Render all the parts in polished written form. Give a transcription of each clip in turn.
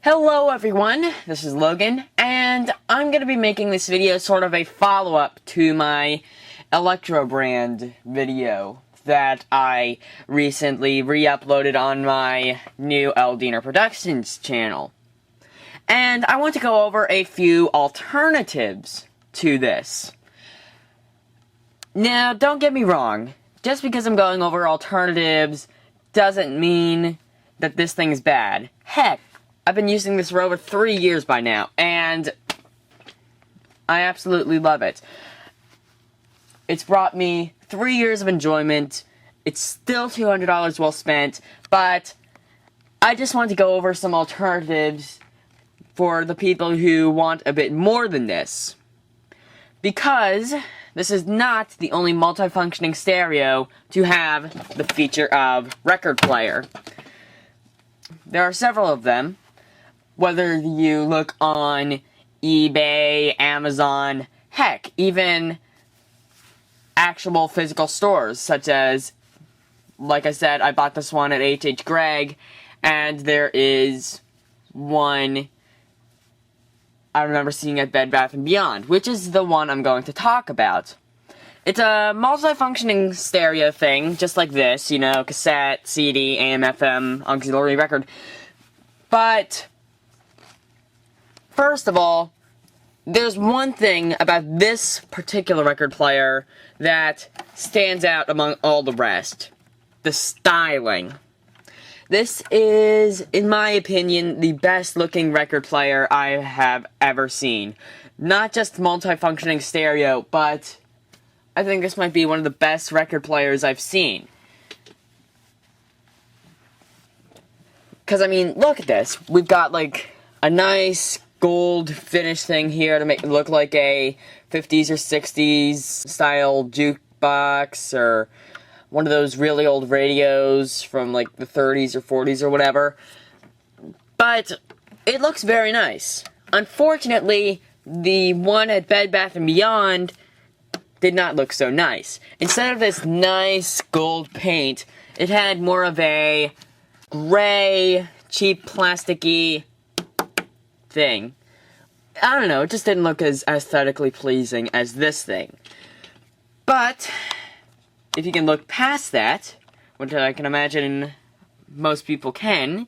Hello everyone, this is Logan, and I'm going to be making this video sort of a follow-up to my Electro brand video that I recently re-uploaded on my new Eldiner Productions channel. And I want to go over a few alternatives to this. Now, don't get me wrong, just because I'm going over alternatives doesn't mean that this thing is bad. Heck, I've been using this for over 3 years by now, and I absolutely love it. It's brought me 3 years of enjoyment. It's still $200 well spent, but I just want to go over some alternatives for the people who want a bit more than this. Because this is not the only multifunctioning stereo to have the feature of record player. There are several of them. Whether you look on eBay, Amazon, heck, even actual physical stores, such as, like I said, I bought this one at H.H. Gregg, and there is one I remember seeing at Bed Bath & Beyond, which is the one I'm going to talk about. It's a multifunctioning stereo thing, just like this, you know, cassette, CD, AM, FM, auxiliary record. But first of all, there's one thing about this particular record player that stands out among all the rest. The styling. This is, in my opinion, the best looking record player I have ever seen. Not just multifunctioning stereo, but I think this might be one of the best record players I've seen. Because, I mean, look at this. We've got, like, a nice gold finish thing here to make it look like a 50s or 60s style jukebox, or one of those really old radios from, like, the 30s or 40s or whatever. But it looks very nice. Unfortunately, the one at Bed Bath & Beyond did not look so nice. Instead of this nice gold paint, it had more of a gray, cheap, plasticky thing. I don't know, it just didn't look as aesthetically pleasing as this thing. But if you can look past that, which I can imagine most people can,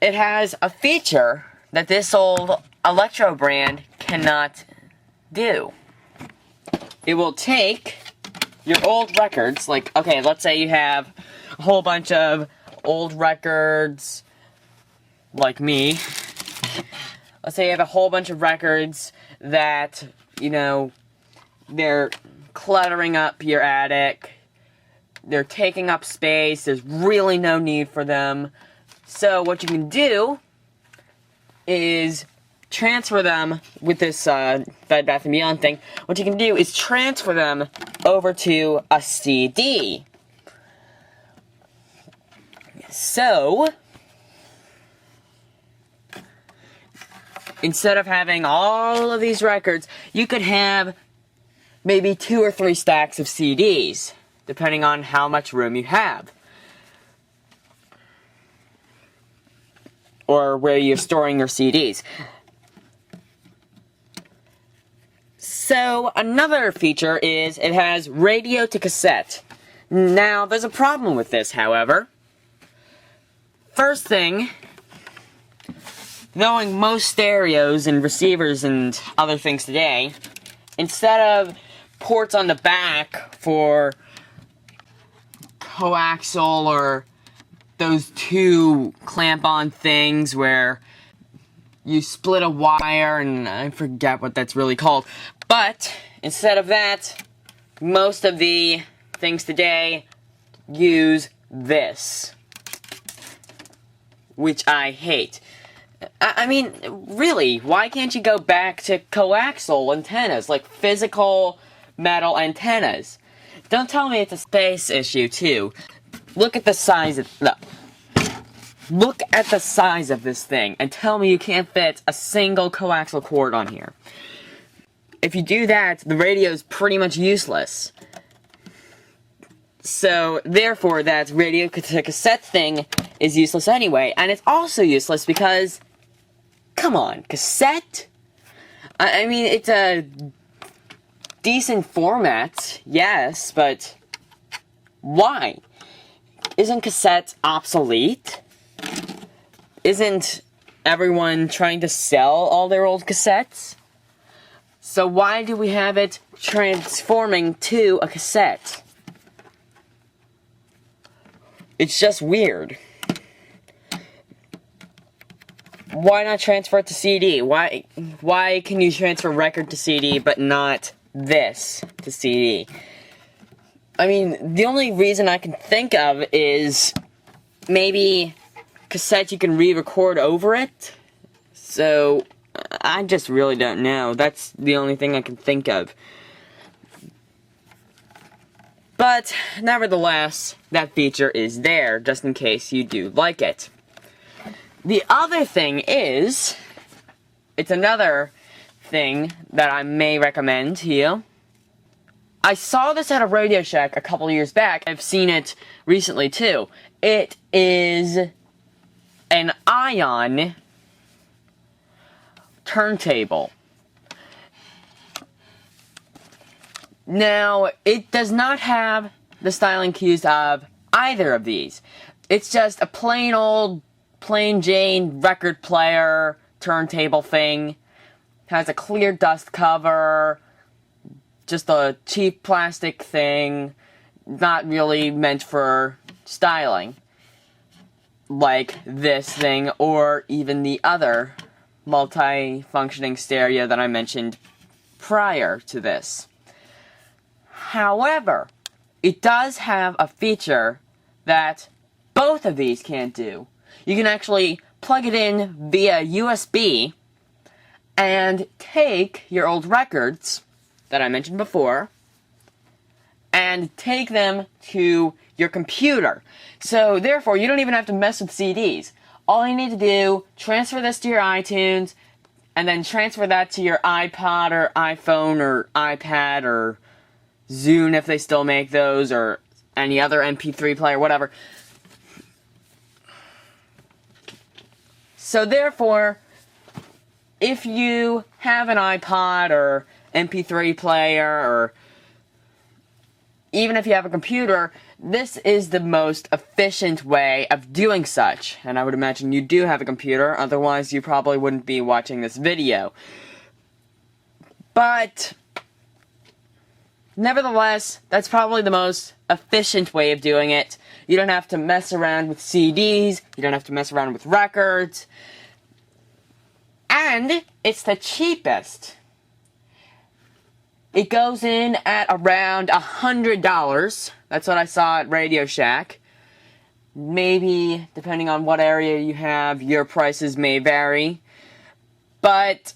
it has a feature that this old Electro brand cannot do. It will take your old records, like, okay, let's say you have a whole bunch of old records, like me. Let's say you have a whole bunch of records that, you know, they're cluttering up your attic, they're taking up space, there's really no need for them. So what you can do is transfer them with this Bed Bath & Beyond thing. What you can do is transfer them over to a CD. So instead of having all of these records, you could have maybe 2 or 3 stacks of CDs, depending on how much room you have, or where you're storing your CDs. So, another feature is it has radio to cassette. Now, there's a problem with this, however. First thing, knowing most stereos and receivers and other things today, instead of ports on the back for coaxial or those 2 clamp-on things where you split a wire, and I forget what that's really called. But instead of that, most of the things today use this, which I hate. I mean, really, why can't you go back to coaxial antennas, like physical metal antennas? Don't tell me it's a space issue, too. Look at the size of... Look at the size of this thing, and tell me you can't fit a single coaxial cord on here. If you do that, the radio is pretty much useless. So, therefore, that radio to cassette thing is useless anyway. And it's also useless because, come on, cassette? I mean, it's a decent format, yes, but why? Isn't cassette obsolete? Isn't everyone trying to sell all their old cassettes? So why do we have it transforming to a cassette? It's just weird. Why not transfer it to CD? Why can you transfer record to CD but not this to CD? I mean, the only reason I can think of is maybe cassette you can re-record over it. So I just really don't know. That's the only thing I can think of. But, nevertheless, that feature is there, just in case you do like it. The other thing is, it's another thing that I may recommend to you. I saw this at a Radio Shack a couple years back. I've seen it recently, too. It is an ion turntable. Now, it does not have the styling cues of either of these. It's just a plain old, plain Jane record player turntable thing. Has a clear dust cover, just a cheap plastic thing, not really meant for styling. Like this thing, or even the other multi-functioning stereo that I mentioned prior to this. However, it does have a feature that both of these can't do. You can actually plug it in via USB and take your old records that I mentioned before and take them to your computer. So therefore, you don't even have to mess with CDs. All you need to do, transfer this to your iTunes, and then transfer that to your iPod or iPhone or iPad or Zune if they still make those, or any other MP3 player, whatever. So therefore, if you have an iPod or MP3 player, or even if you have a computer, this is the most efficient way of doing such. And I would imagine you do have a computer, otherwise you probably wouldn't be watching this video. But nevertheless, that's probably the most efficient way of doing it. You don't have to mess around with CDs, you don't have to mess around with records, and it's the cheapest. It goes in at around $100. That's what I saw at Radio Shack. Maybe, depending on what area you have, your prices may vary. But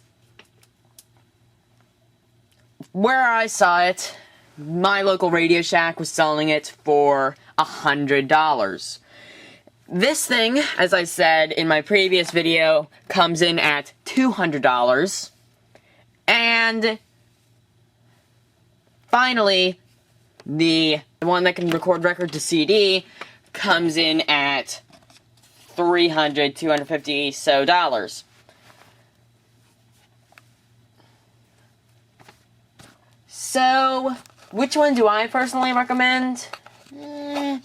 where I saw it, my local Radio Shack was selling it for $100. This thing, as I said in my previous video, comes in at $200. And finally, the one that can record record to CD comes in at $300, $250 so dollars. So, which one do I personally recommend? I'm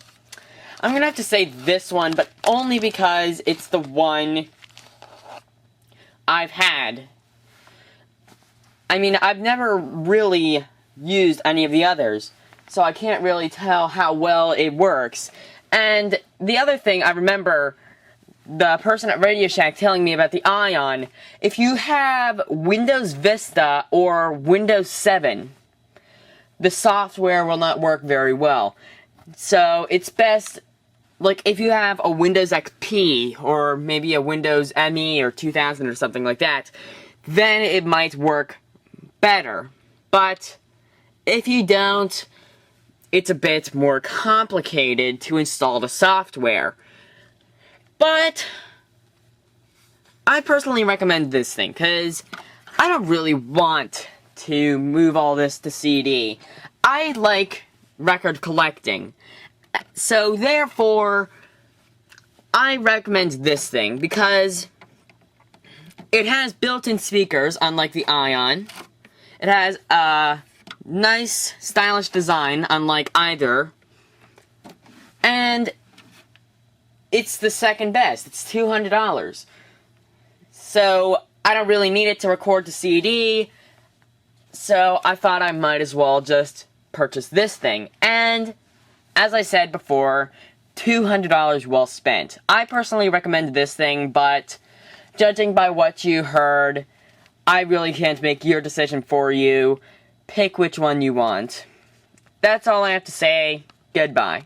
gonna have to say this one, but only because it's the one I've had. I mean, I've never really used any of the others, so I can't really tell how well it works. And the other thing I remember the person at Radio Shack telling me about the Ion, if you have Windows Vista or Windows 7, the software will not work very well. So it's best, like, if you have a Windows XP or maybe a Windows ME or 2000 or something like that, then it might work better. But if you don't, it's a bit more complicated to install the software. But I personally recommend this thing, because I don't really want to move all this to CD. I like record collecting. So therefore, I recommend this thing because it has built-in speakers, unlike the Ion. It has a nice, stylish design, unlike either. And it's the second best. It's $200. So, I don't really need it to record to CD. So, I thought I might as well just purchase this thing. And, as I said before, $200 well spent. I personally recommend this thing, but judging by what you heard, I really can't make your decision for you. Pick which one you want. That's all I have to say. Goodbye.